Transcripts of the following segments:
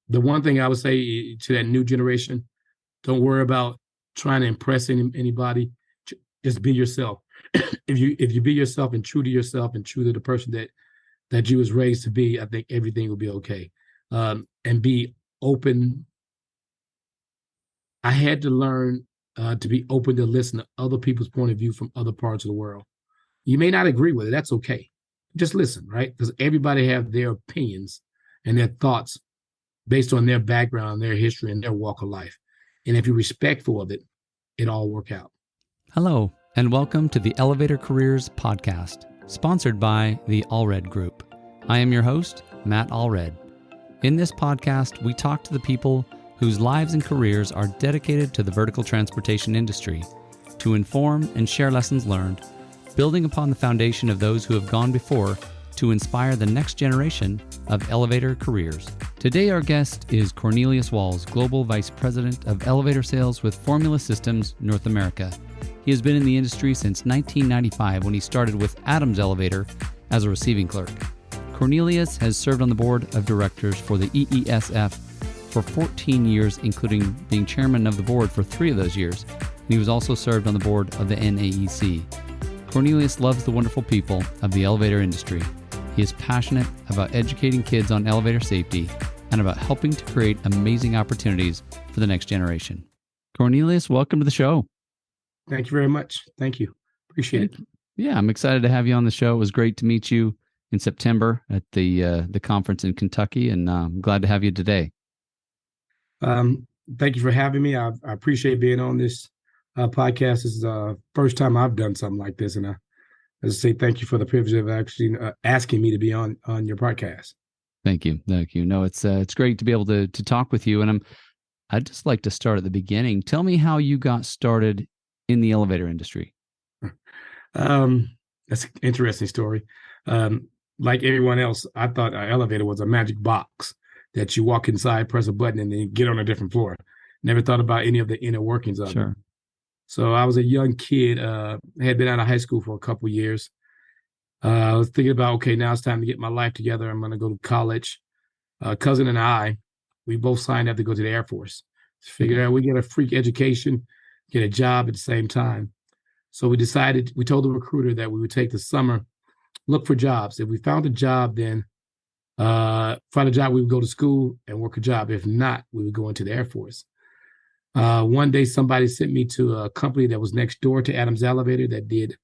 The one thing I would say to that new generation, don't worry about trying to impress anybody. Just be yourself. If you be yourself and true to yourself and true to the person that you was raised to be, I think everything will be okay. And be open. I had to learn to be open to listen to other people's point of view from other parts of the world. You may not agree with it. That's okay. Just listen, right? Because everybody have their opinions and their thoughts based on their background, their history, and their walk of life. And if you're respectful of it, it all work out. Hello, and welcome to the Elevator Careers Podcast, sponsored by the Allred Group. I am your host, Matt Allred. In this podcast, we talk to the people whose lives and careers are dedicated to the vertical transportation industry to inform and share lessons learned, building upon the foundation of those who have gone before to inspire the next generation of elevator careers. Today, our guest is Cornelius Walls, Global Vice President of Elevator Sales with Formula Systems North America. He has been in the industry since 1995 when he started with Adams Elevator as a receiving clerk. Cornelius has served on the board of directors for the EESF for 14 years, including being chairman of the board for 3 of those years. He was also served on the board of the NAEC. Cornelius loves the wonderful people of the elevator industry. He is passionate about educating kids on elevator safety and about helping to create amazing opportunities for the next generation. Cornelius, welcome to the show. Thank you very much. Thank you. Appreciate it. Yeah, I'm excited to have you on the show. It was great to meet you in September at the conference in Kentucky, and I'm glad to have you today. Thank you for having me. I appreciate being on this podcast. This is the first time I've done something like this, and I just say thank you for the privilege of actually asking me to be on your podcast. Thank you. No, it's great to be able to talk with you, and I'd just like to start at the beginning. Tell me how you got started in the elevator industry. That's an interesting story. Like everyone else, I thought an elevator was a magic box that you walk inside, press a button, and then get on a different floor. Never thought about any of the inner workings of it. So I was a young kid, had been out of high school for a couple of years. I was thinking about, okay, now it's time to get my life together. I'm going to go to college. Cousin and I, we both signed up to go to the Air Force. Figured out we get a freak education, get a job at the same time. So we told the recruiter that we would take the summer, look for jobs. If we found a job, then find a job, we would go to school and work a job. If not, we would go into the Air Force. One day, somebody sent me to a company that was next door to Adams Elevator that did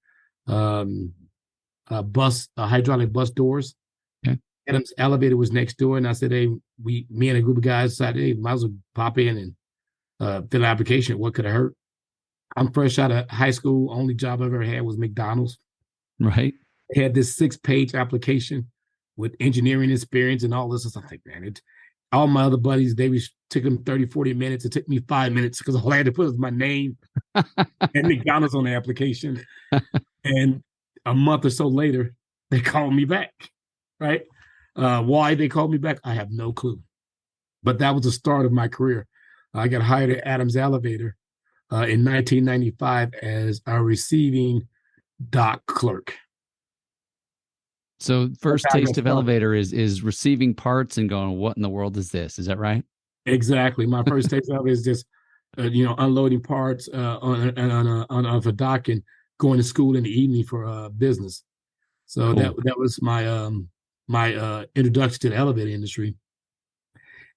hydraulic bus doors. Okay. Adams Elevator was next door, and I said, "Hey, me and a group of guys decided, hey, might as well pop in and fill an application. What could have hurt?" I'm fresh out of high school. Only job I ever had was McDonald's. Right. I had this 6-page application with engineering experience and all this. I was like, man, all my other buddies, took them 30, 40 minutes. It took me 5 minutes because all I had to put was my name and McDonald's on the application. And a month or so later, they called me back, right? Why they called me back, I have no clue. But that was the start of my career. I got hired at Adams Elevator in 1995 as a receiving dock clerk. So first taste of elevator is receiving parts and going, what in the world is this? Is that right? Exactly. My first taste of it is just, unloading parts on a dock and going to school in the evening for business. So cool. that was my my introduction to the elevator industry.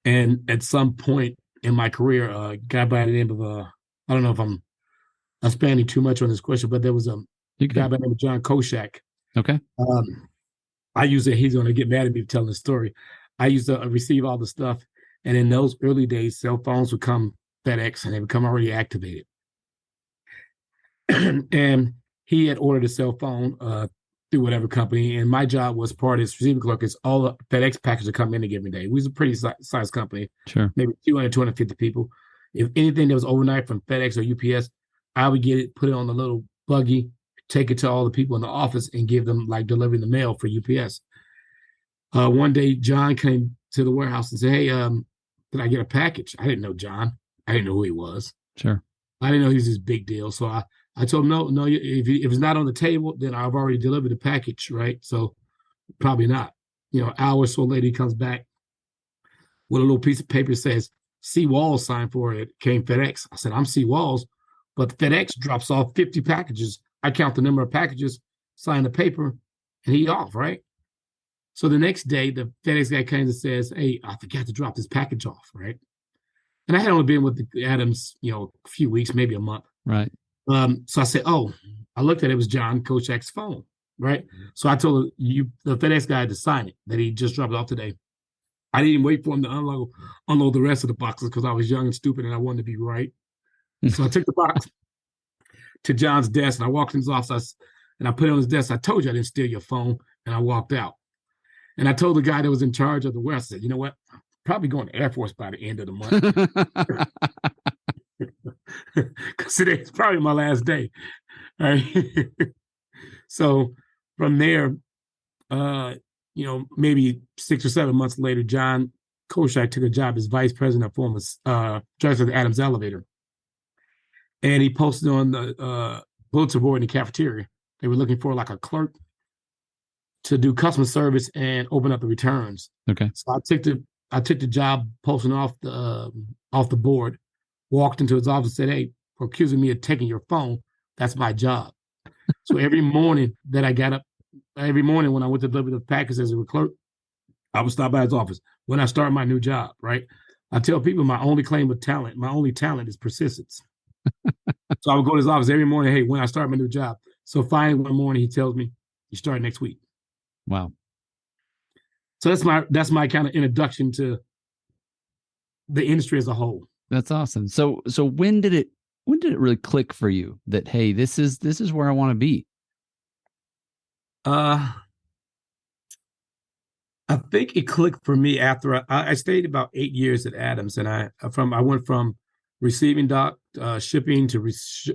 And at some point in my career, a guy by the name of I don't know if I'm expanding too much on this question, but there was a guy by the name of John Koshak. Okay. I used to, he's going to get mad at me for telling the story. I used to receive all the stuff. And in those early days, cell phones would come FedEx and they would come already activated. And he had ordered a cell phone through whatever company. And my job was part of his receiving clerk is all the FedEx packages that come in every day. We was a pretty sized company. Sure. Maybe 200, 250 people. If anything that was overnight from FedEx or UPS, I would get it, put it on the little buggy, take it to all the people in the office and give them delivering the mail for UPS. One day, John came to the warehouse and said, "Hey, can I get a package?" I didn't know John. I didn't know who he was. Sure. I didn't know he was this big deal. So I told him, no, if it's not on the table, then I've already delivered the package, right? So probably not. Hour or so later, he comes back. with a little piece of paper that says C. Walls signed for it. Came FedEx. I said, I'm C. Walls, but FedEx drops off 50 packages. I count the number of packages, sign the paper, and he off, right? So the next day, the FedEx guy comes and says, hey, I forgot to drop this package off, right? And I had only been with the Adams, a few weeks, maybe a month. Right. So I said, oh, I looked at it, it was John Kochak's phone, right? So I told the FedEx guy to sign it, that he just dropped off today. I didn't wait for him to unload the rest of the boxes because I was young and stupid and I wanted to be right. So I took the box to John's desk and I walked in his office and I put it on his desk. I told you I didn't steal your phone, and I walked out. And I told the guy that was in charge of the warehouse, I said, you know what? I'm probably going to Air Force by the end of the month. Because today's probably my last day. Right? So from there, maybe 6 or 7 months later, John Kochak took a job as vice president of former director of the Adams Elevator. And he posted on the bulletin board in the cafeteria. They were looking for like a clerk to do customer service and open up the returns. Okay. So I took the job posting off the board, walked into his office and said, hey, for accusing me of taking your phone, that's my job. So every morning that I got up, every morning when I went to deliver the package as a clerk, I would stop by his office when I start my new job, right? I tell people my only talent is persistence. So I would go to his office every morning, hey, when I start my new job. So finally one morning he tells me, you start next week. Wow. So that's my kind of introduction to the industry as a whole. That's awesome. So when did it really click for you that, hey, this is where I want to be? I think it clicked for me after I stayed about 8 years at Adams, and I went from receiving shipping to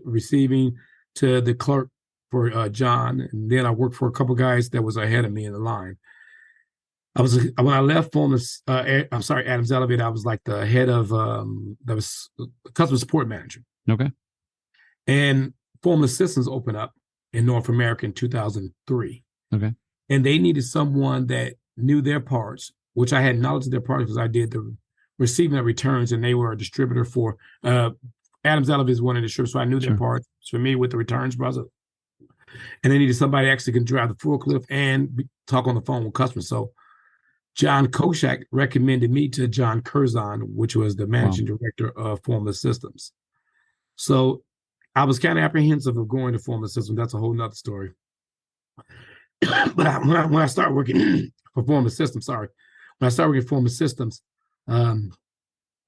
receiving to the clerk for John, and then I worked for a couple guys that was ahead of me in the line. When I left Adams Elevator, I was like the head of that was customer support manager. Okay. And Formless Systems opened up in North America in 2003. Okay. And they needed someone that knew their parts, which I had knowledge of their parts because I did the receiving of returns, and they were a distributor for Adams Elevator is one of the distributors, so I knew their parts. For me, with the returns process. And they needed somebody that actually can drive the forklift and talk on the phone with customers. So John Kochak recommended me to John Curzon, which was the managing director of Formless Systems. So I was kind of apprehensive of going to Formless Systems. That's a whole nother story. But when I started working for Formless Systems,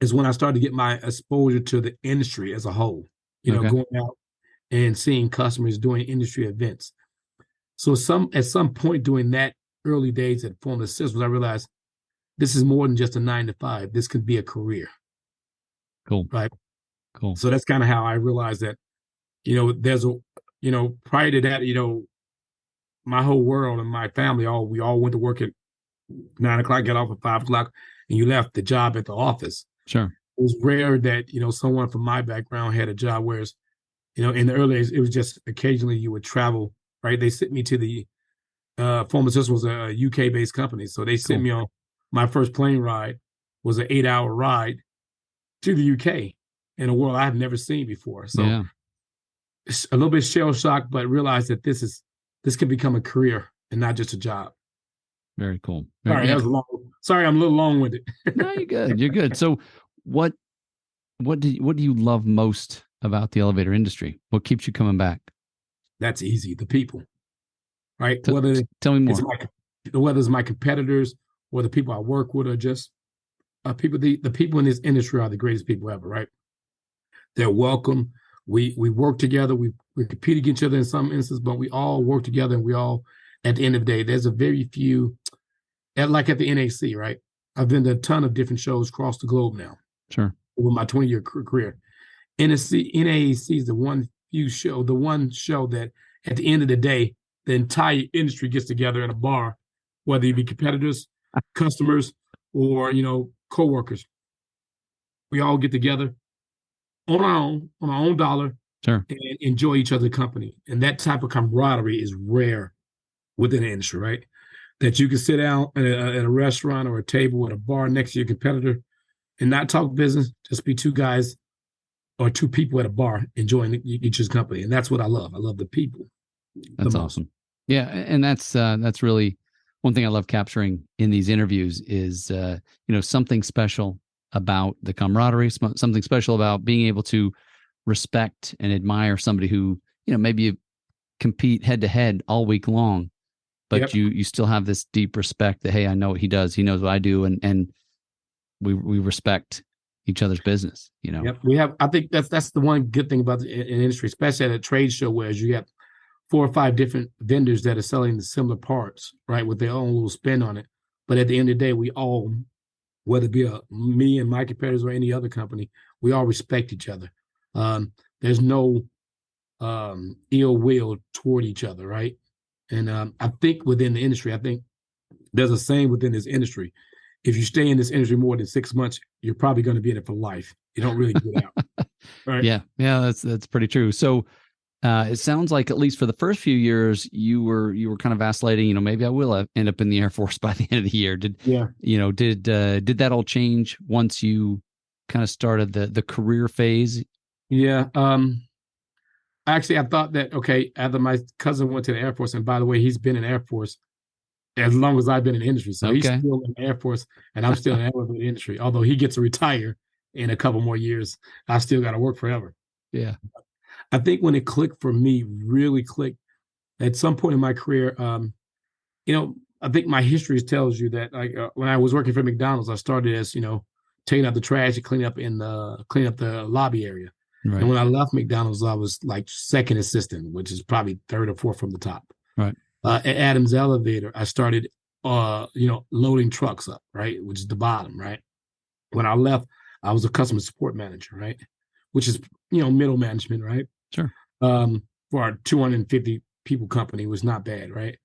is when I started to get my exposure to the industry as a whole, going out and seeing customers doing industry events. So at some point during that early days at Formless Systems, I realized this is more than just a 9 to 5. This could be a career. Cool. Right. Cool. So that's kind of how I realized that, prior to that, my whole world and my family, we all went to work at 9 o'clock, got off at 5 o'clock, and you left the job at the office. Sure. It was rare that, someone from my background had a job, whereas, in the early days, it was just occasionally you would travel, right? They sent me to the Formless Systems was a UK-based company. So they sent me on my first plane ride was an 8-hour ride to the UK in a world I've never seen before. So it's a little bit shell-shocked, but realized that this can become a career and not just a job. Very cool. Sorry, that was long. Sorry, I'm a little long-winded. No, you're good. You're good. So what do you love most about the elevator industry? What keeps you coming back? That's easy. The people, right? Tell me more. Whether it's my competitors or the people I work with, or just people. The people in this industry are the greatest people ever, right? They're welcome. We work together. We compete against each other in some instances, but we all work together, and we all, at the end of the day, there's a very few, like at the NAEC, right? I've been to a ton of different shows across the globe now. Sure. Over my 20-year career. NAEC is the one show that at the end of the day, the entire industry gets together in a bar, whether you be competitors, customers, or, coworkers. We all get together on our own dollar, sure, and enjoy each other's company. And that type of camaraderie is rare within the industry, right? that you can sit down at a restaurant or a table at a bar next to your competitor and not talk business, just be two guys or two people at a bar enjoying each other's company. And that's what I love. I love the people the That's most. awesome. Yeah, and that's really one thing I love capturing in these interviews is something special about the camaraderie, something special about being able to respect and admire somebody who maybe you compete head to head all week long, but Yep. you still have this deep respect that, hey, I know what he does, he knows what I do, and we respect each other's business. Yep. We have. I think that's the one good thing about the industry, especially at a trade show, where you have 4 or 5 different vendors that are selling the similar parts, right, with their own little spin on it. But at the end of the day, we all, whether it be me and my competitors or any other company, we all respect each other. There's no ill will toward each other, right? And I think within the industry, I think there's a saying within this industry: if you stay in this industry more than 6 months, you're probably going to be in it for life. You don't really get out, right? Yeah, that's pretty true. So it sounds like at least for the first few years, you were kind of vacillating. Maybe I will end up in the Air Force by the end of the year. Did that all change once you kind of started the career phase? Yeah. Actually, I thought that, okay, after my cousin went to the Air Force, and by the way, he's been in the Air Force as long as I've been in the industry. So he's Okay. still in the Air Force, and I'm still in the elevator industry. Although he gets to retire in a couple more years, I still got to work forever. Yeah. I think when it clicked for me, really clicked at some point in my career. I think my history tells you that, like, when I was working for McDonald's, I started as taking out the trash and cleaning up the lobby area. Right. And when I left McDonald's, I was like second assistant, which is probably third or fourth from the top. Right. At Adams Elevator, I started, loading trucks up, right, which is the bottom, right. When I left, I was a customer support manager, right, which is middle management, right. Sure. For our 250 people company was not bad, right.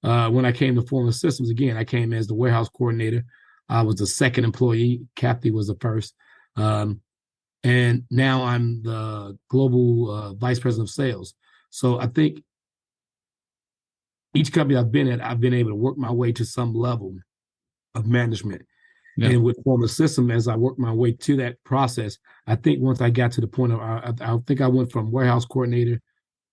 When I came to Formula Systems, again, I came as the warehouse coordinator. I was the second employee. Kathy was the first. And now I'm the global vice president of sales. So I think each company I've been at, I've been able to work my way to some level of management. Yeah. And with Formula System, as I worked my way to that process, I think once I got to the point of, I think I went from warehouse coordinator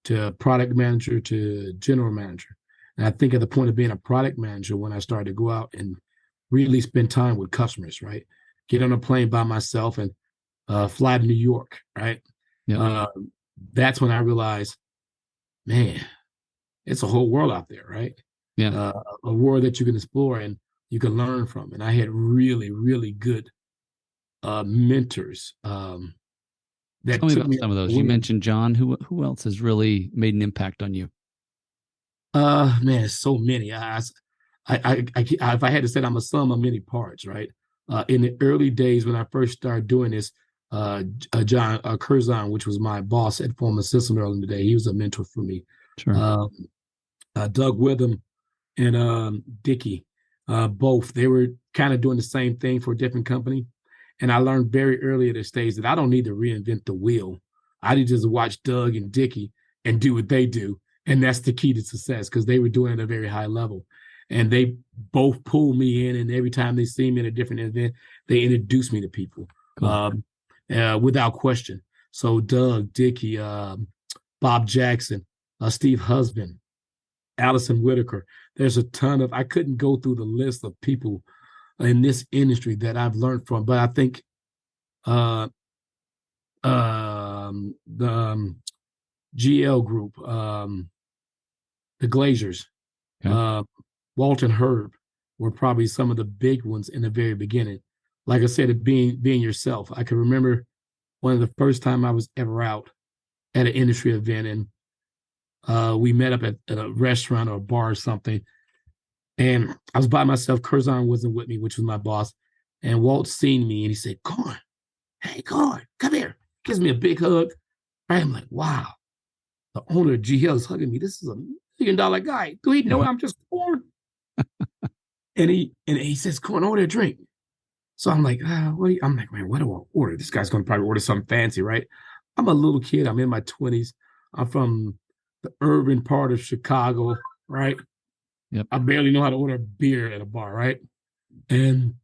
to product manager to general manager. And I think at the point of being a product manager, when I started to go out and really spend time with customers, right? Get on a plane by myself and fly to New York, right? Yeah. That's when I realized, man, it's a whole world out there, right? Yeah. A world that you can explore and you can learn from. And I had really, really good mentors. That Tell me took about me some of those. You mentioned John. Who else has really made an impact on you? Man, so many. If I had to say, I'm a sum of many parts, right? In the early days when I first started doing this, John Curzon, which was my boss at Formula System early in the day, he was a mentor for me. Sure. Doug Witham and Dickey, both, they were kind of doing the same thing for a different company. And I learned very early at the stage that I don't need to reinvent the wheel. I need to just watch Doug and Dickey and do what they do. And that's the key to success, because they were doing it at a very high level. And they both pulled me in, and every time they see me in a different event, they introduce me to people. Cool. Without question. So Doug, Dickey, Bob Jackson, Steve Husband, Allison Whitaker. There's a ton of, I couldn't go through the list of people in this industry that I've learned from, but I think the GL Group, the Glazers, okay. Walt and Herb were probably some of the big ones in the very beginning. Like I said, being yourself. I can remember one of the first time I was ever out at an industry event, and we met up at a restaurant or a bar or something. And I was by myself. Curzon wasn't with me, which was my boss. And Walt seen me and he said, Corn, hey, Corn, come here. Gives me a big hug. I'm like, wow, the owner of GL is hugging me. This is $1 million guy. Do he know I'm just Corn? and he says, Corn, order a drink. So I'm like, I'm like, man, what do I order? This guy's going to probably order something fancy, right? I'm a little kid. I'm in my 20s. I'm from the urban part of Chicago, right? Yep. I barely know how to order a beer at a bar, right? And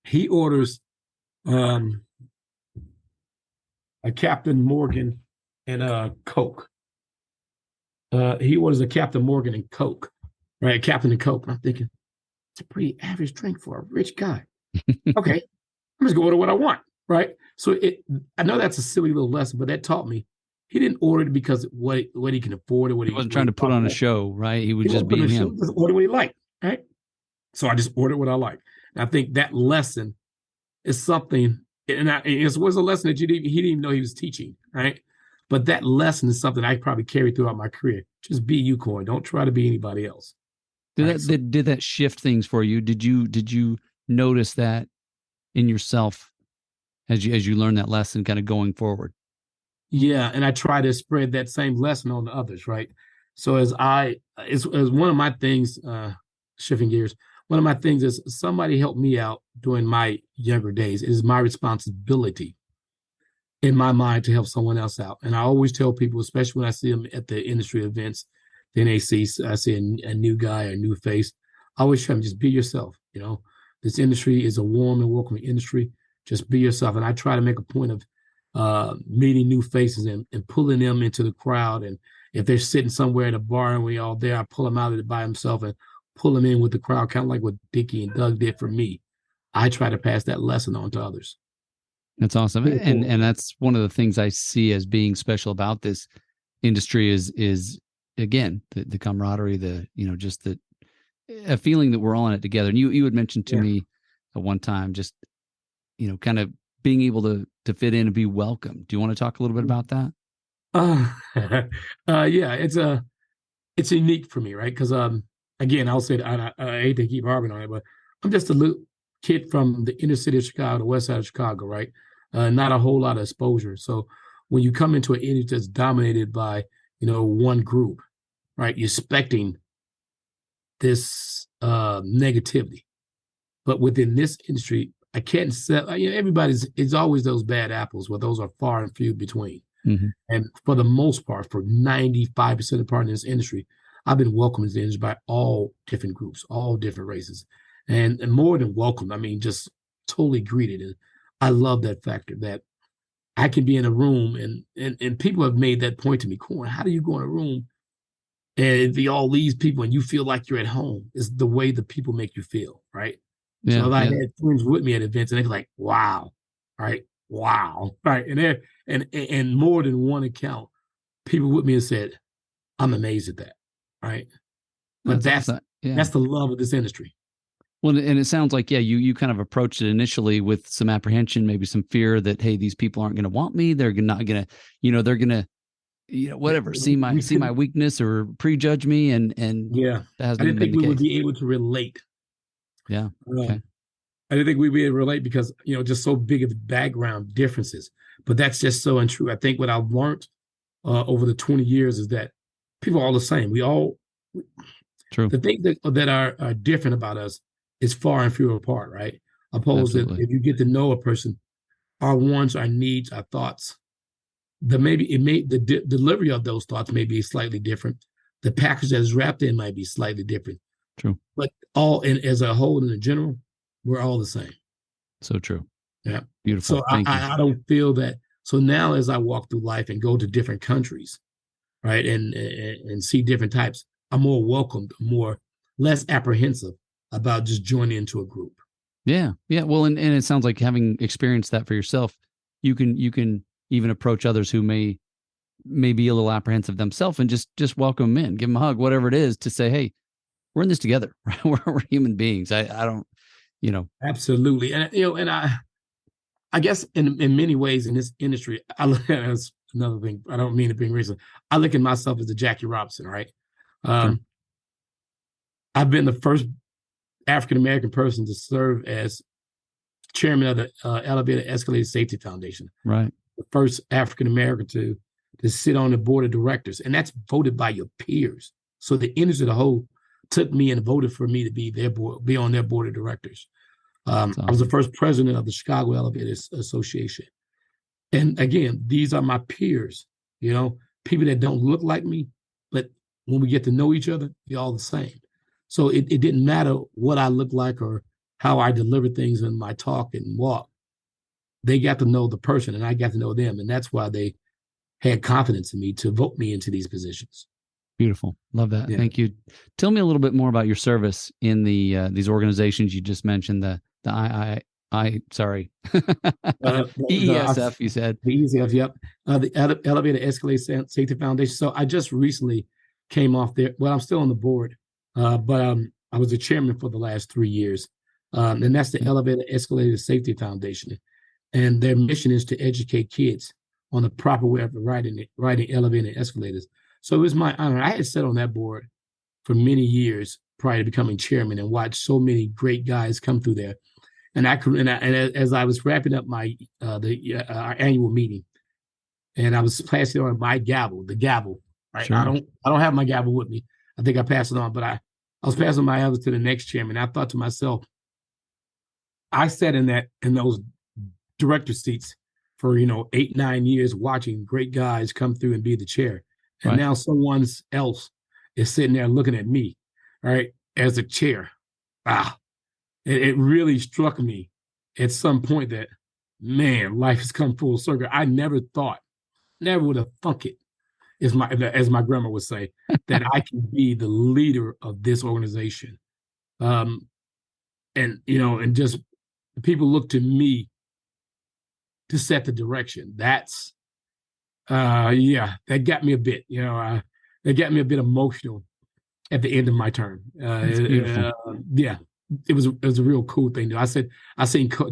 he orders um, a Captain Morgan and a Coke. He orders a Captain Morgan and Coke, right? Captain and Coke. I'm thinking, it's a pretty average drink for a rich guy. Okay, I'm just going to order what I want, right? So I know that's a silly little lesson, but that taught me he didn't order it because what he can afford or what He he wasn't trying to put on a show, right? He was just being him. Just order what he liked, right? So I just ordered what I like. And I think that lesson is something, and it was a lesson that he didn't even know he was teaching, right? But that lesson is something I probably carried throughout my career. Just be you, Corey. Don't try to be anybody else. Did that shift things for you? Did you notice that in yourself as you learn that lesson kind of going forward? Yeah, and I try to spread that same lesson on to others, right? So as one of my things, shifting gears, one of my things is somebody helped me out during my younger days. It is my responsibility in my mind to help someone else out. And I always tell people, especially when I see them at the industry events, the NAEC, I see a new guy, a new face. I always try to just be yourself. This industry is a warm and welcoming industry. Just be yourself. And I try to make a point of meeting new faces and pulling them into the crowd. And if they're sitting somewhere at a bar and we all there, I pull them out of it by himself and pull them in with the crowd, kind of like what Dickie and Doug did for me. I try to pass that lesson on to others. That's awesome. And that's one of the things I see as being special about this industry is again, the camaraderie, just a feeling that we're all in it together. And you had mentioned to me at one time, just, kind of being able to fit in and be welcome. Do you want to talk a little bit about that? Yeah, it's unique for me, right? Because again, I'll say that I hate to keep harping on it, but I'm just a little kid from the inner city of Chicago, the west side of Chicago, right? Not a whole lot of exposure. So when you come into an industry that's dominated by, one group, right, you're expecting this negativity. But within this industry, I can't sell, it's always those bad apples, where those are far and few between. Mm-hmm. And for the most part, for 95% of the part in this industry, I've been welcomed into the industry by all different groups, all different races. And more than welcomed, I mean, just totally greeted. And I love that factor that I can be in a room and people have made that point to me. Corn, how do you go in a room and be all these people and you feel like you're at home? It's the way the people make you feel, right? Yeah, so if I had friends with me at events and they're like, wow, right? Wow. Right. And more than one account, people with me have said, I'm amazed at that. Right. But that's the love of this industry. Well, and it sounds like, you kind of approached it initially with some apprehension, maybe some fear that, hey, these people aren't going to want me. They're not going to, they're going to, whatever, see my weakness or prejudge me. And yeah, I didn't think we would be able to relate. Yeah. Okay. I didn't think we'd be able to relate because, just so big of background differences. But that's just so untrue. I think what I've learned over the 20 years is that people are all the same. We all, true. The things that are different about us is far and few apart, right? Opposed to if you get to know a person, our wants, our needs, our thoughts, the delivery of those thoughts may be slightly different. The package that is wrapped in might be slightly different. True. But as a whole, in the general, we're all the same. So true. Yeah. Beautiful. So I don't feel that. So now as I walk through life and go to different countries, right, and see different types, I'm more welcomed, less apprehensive about just joining into a group. Yeah. Yeah. Well, and it sounds like, having experienced that for yourself, you can even approach others who may be a little apprehensive themselves and just welcome them in, give them a hug, whatever it is, to say, hey, we're in this together. Right? We're human beings. I don't, Absolutely. And I guess in many ways in this industry, I look at it as another thing. I don't mean to be racist. I look at myself as the Jackie Robinson, right? Sure. I've been the first African-American person to serve as chairman of the Elevator Escalator Safety Foundation. Right. The first African-American to sit on the board of directors. And that's voted by your peers. So the industry as a whole took me and voted for me to be on their board of directors. Awesome. I was the first president of the Chicago Elevators Association. And again, these are my peers, people that don't look like me, but when we get to know each other, we're all the same. So it didn't matter what I looked like or how I delivered things in my talk and walk. They got to know the person and I got to know them. And that's why they had confidence in me to vote me into these positions. Beautiful. Love that. Yeah. Thank you. Tell me a little bit more about your service in the these organizations you just mentioned, the sorry. EESF, you said. The EESF, yep. The Elevator Escalator Safety Foundation. So I just recently came off there. Well, I'm still on the board, but I was the chairman for the last 3 years. And that's the Elevator Escalator Safety Foundation. And their mission is to educate kids on the proper way of riding elevator and escalators. So it was my honor. I had sat on that board for many years prior to becoming chairman and watched so many great guys come through there. And as I was wrapping up my our annual meeting, and I was passing on my gavel, the gavel. Right, Sure. I don't have my gavel with me. I think I passed it on, but I was passing my gavel to the next chairman. I thought to myself, I sat in those director seats for 8, 9 years, watching great guys come through and be the chair, and Right. now someone else is sitting there looking at me, right, as a chair. It really struck me at some point that, man, life has come full circle. I never would have thunk it, as my grandma would say, that I can be the leader of this organization. And just people look to me to set the direction. That's that got me a bit, that got me a bit emotional at the end of my term. That's beautiful. Yeah, it was a real cool thing. I seen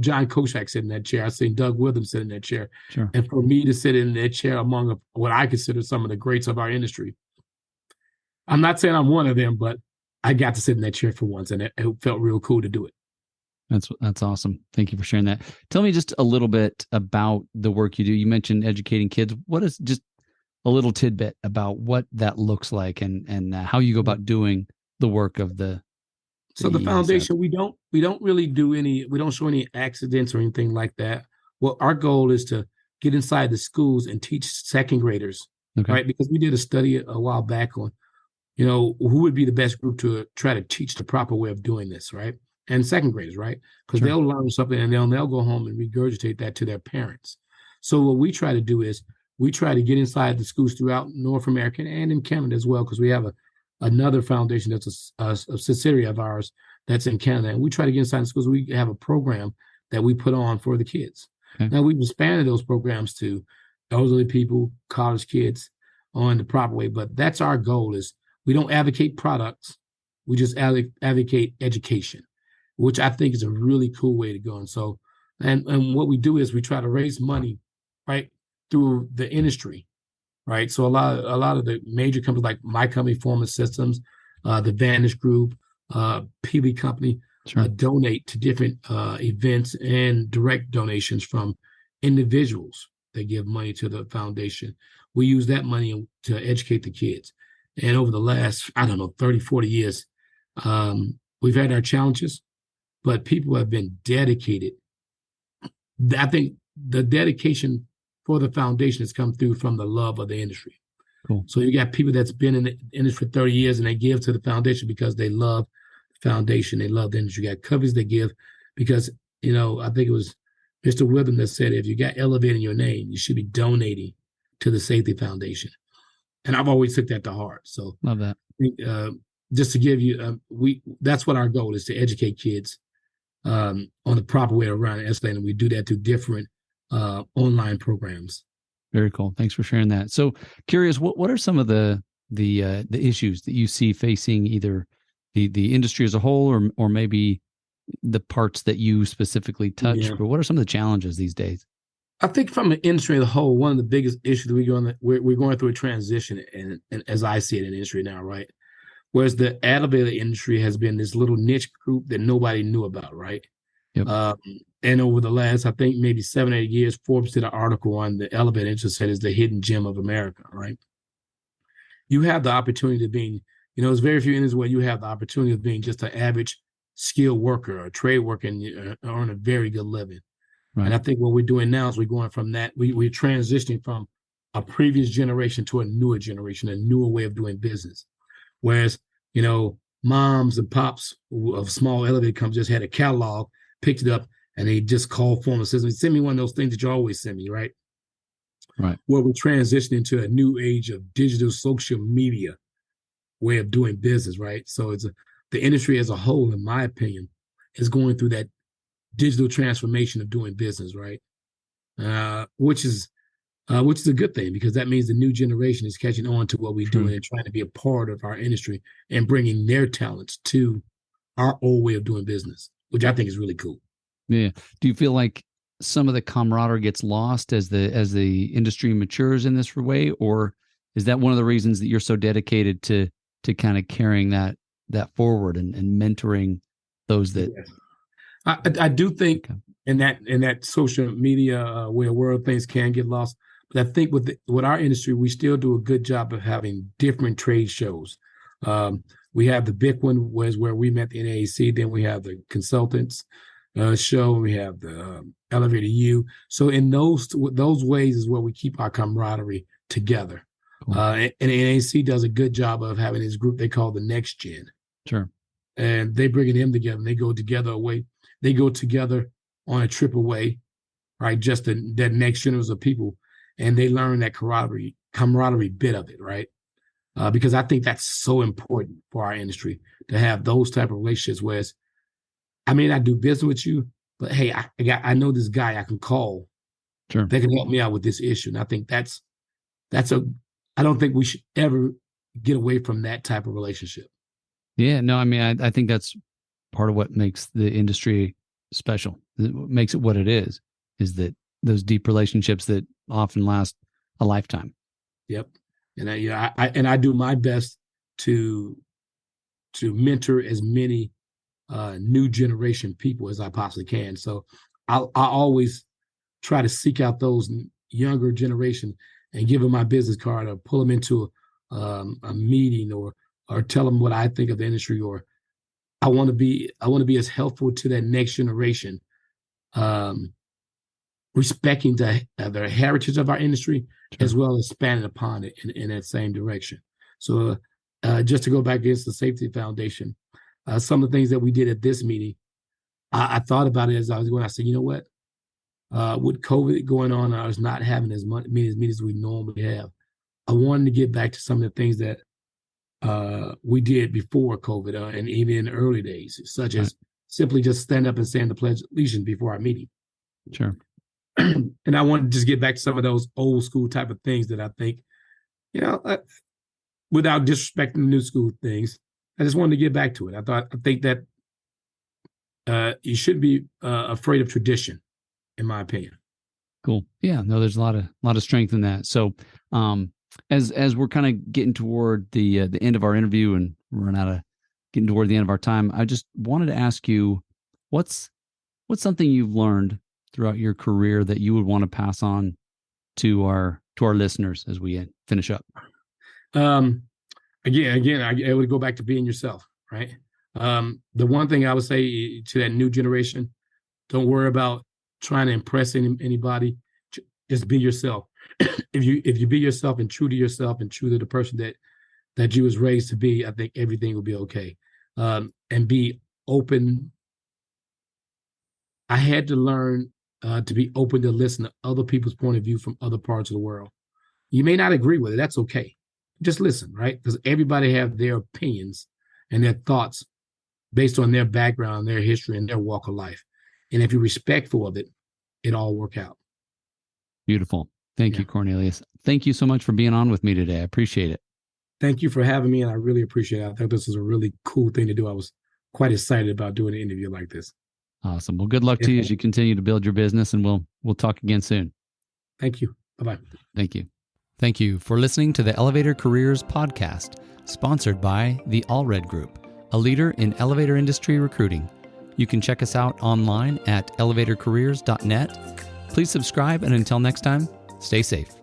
John Koshak sit in that chair. I seen Doug Witham sit in that chair. Sure. And for me to sit in that chair among what I consider some of the greats of our industry, I'm not saying I'm one of them, but I got to sit in that chair for once, and it felt real cool to do it. That's awesome. Thank you for sharing that. Tell me just a little bit about the work you do. You mentioned educating kids. What is just a little tidbit about what that looks like and how you go about doing the work of the foundation, we don't really we don't show any accidents or anything like that. Well, our goal is to get inside the schools and teach second graders, Okay. right? Because we did a study a while back on, who would be the best group to try to teach the proper way of doing this, right? And second graders, right? Because Sure. they'll learn something and they'll go home and regurgitate that to their parents. So what we try to do is we try to get inside the schools throughout North America and in Canada as well, because we have another foundation that's a subsidiary of ours that's in Canada. And we try to get inside the schools. We have a program that we put on for the kids. Okay. Now, we've expanded those programs to elderly people, college kids on the proper way. But that's our goal is we don't advocate products. We just advocate education, which I think is a really cool way to go. And so, and what we do is we try to raise money, right, through the industry, right? So a lot of the major companies like my company, Forma Systems, the Vantage Group, PB Company, Sure. donate to different events and direct donations from individuals that give money to the foundation. We use that money to educate the kids. And over the last, 30, 40 years, we've had our challenges, but people have been dedicated. I think the dedication for the foundation has come through from the love of the industry. Cool. So you got people that's been in the industry for 30 years and they give to the foundation because they love the foundation. They love the industry. You got companies that give because, I think it was Mr. Witham that said, if you got Elevate in your name, you should be donating to the Safety Foundation. And I've always took that to heart. So Love that. I think, just to give you, that's what our goal is, to educate kids on the proper way around escalating. And we do that through different online programs. Very cool. Thanks for sharing that. So curious, what are some of the issues that you see facing either the industry as a whole or maybe the parts that you specifically touch? Yeah. Or what are some of the challenges these days? I think from the industry as a whole, one of the biggest issues that we're going through a transition, and as I see it in the industry now, right? Whereas the elevator industry has been this little niche group that nobody knew about, right? Yep. And over the last, I think maybe 7 or 8 years, Forbes did an article on the elevator industry, said it's the hidden gem of America, right? You have the opportunity of being, there's very few industries where you have the opportunity of being just an average skilled worker or a trade worker and earn a very good living. Right. And I think what we're doing now is we're going from that, we're transitioning from a previous generation to a newer generation, a newer way of doing business. Whereas, moms and pops of small elevator companies just had a catalog, picked it up, and they just called for them and says, send me one of those things that you always send me, right? Right. Where we're transitioning to a new age of digital social media way of doing business, right? So the industry as a whole, in my opinion, is going through that digital transformation of doing business, right? Which is a good thing, because that means the new generation is catching on to what we do and trying to be a part of our industry and bringing their talents to our old way of doing business, which I think is really cool. Yeah. Do you feel like some of the camaraderie gets lost as the industry matures in this way, or is that one of the reasons that you're so dedicated to kind of carrying that forward and mentoring those that? Yes. I do think in that social media where world things can get lost, but I think with our industry, we still do a good job of having different trade shows. We have the big one where we met the NAEC. Then we have the consultants show. We have the Elevator U. So in those ways is where we keep our camaraderie together. Cool. And NAEC does a good job of having this group they call the Next Gen. Sure. And they bringing them together, and they go together away. They go together on a trip away, right? Just that next generation of people, and they learn that camaraderie bit of it, right? Because I think that's so important for our industry to have those type of relationships. Whereas, I may not do business with you, but hey, I know this guy I can call. Sure. They can help me out with this issue, and I think I don't think we should ever get away from that type of relationship. Yeah, no, I mean, I think that's part of what makes the industry special. What makes it what it is that those deep relationships that often last a lifetime. Yep. And I do my best to mentor as many new generation people as I possibly can. So I always try to seek out those younger generation and give them my business card, or pull them into a meeting, or tell them what I think of the industry, or I want to be as helpful to that next generation, respecting the heritage of our industry, sure, as well as expanding upon it in that same direction. So just to go back against the Safety Foundation, some of the things that we did at this meeting, I thought about it as I was going. I said, you know what? With COVID going on, I was not having as many meetings as we normally have. I wanted to get back to some of the things that we did before COVID, and even in the early days, such as simply just stand up and saying the Pledge of Allegiance before our meeting. Sure. And I wanted to just get back to some of those old school type of things that I think, without disrespecting the new school things, I just wanted to get back to it. I think that you shouldn't be afraid of tradition, in my opinion. Cool. Yeah. No, there's a lot of strength in that. So, as we're kind of getting toward the end of our interview and getting toward the end of our time, I just wanted to ask you, what's something you've learned throughout your career that you would want to pass on to our listeners as we finish up? Again, I would go back to being yourself, right? The one thing I would say to that new generation, don't worry about trying to impress anybody. Just be yourself. If you be yourself and true to yourself and true to the person that you was raised to be, I think everything will be okay. And be open. I had to learn to be open to listen to other people's point of view from other parts of the world. You may not agree with it. That's okay. Just listen, right? Because everybody have their opinions and their thoughts based on their background, their history, and their walk of life. And if you're respectful of it, it all work out. Beautiful. Thank you, Cornelius. Thank you so much for being on with me today. I appreciate it. Thank you for having me, and I really appreciate it. I thought this was a really cool thing to do. I was quite excited about doing an interview like this. Awesome. Well, good luck to you as you continue to build your business, and we'll talk again soon. Thank you. Bye-bye. Thank you. Thank you for listening to the Elevator Careers Podcast, sponsored by the Allred Group, a leader in elevator industry recruiting. You can check us out online at elevatorcareers.net. Please subscribe, and until next time, stay safe.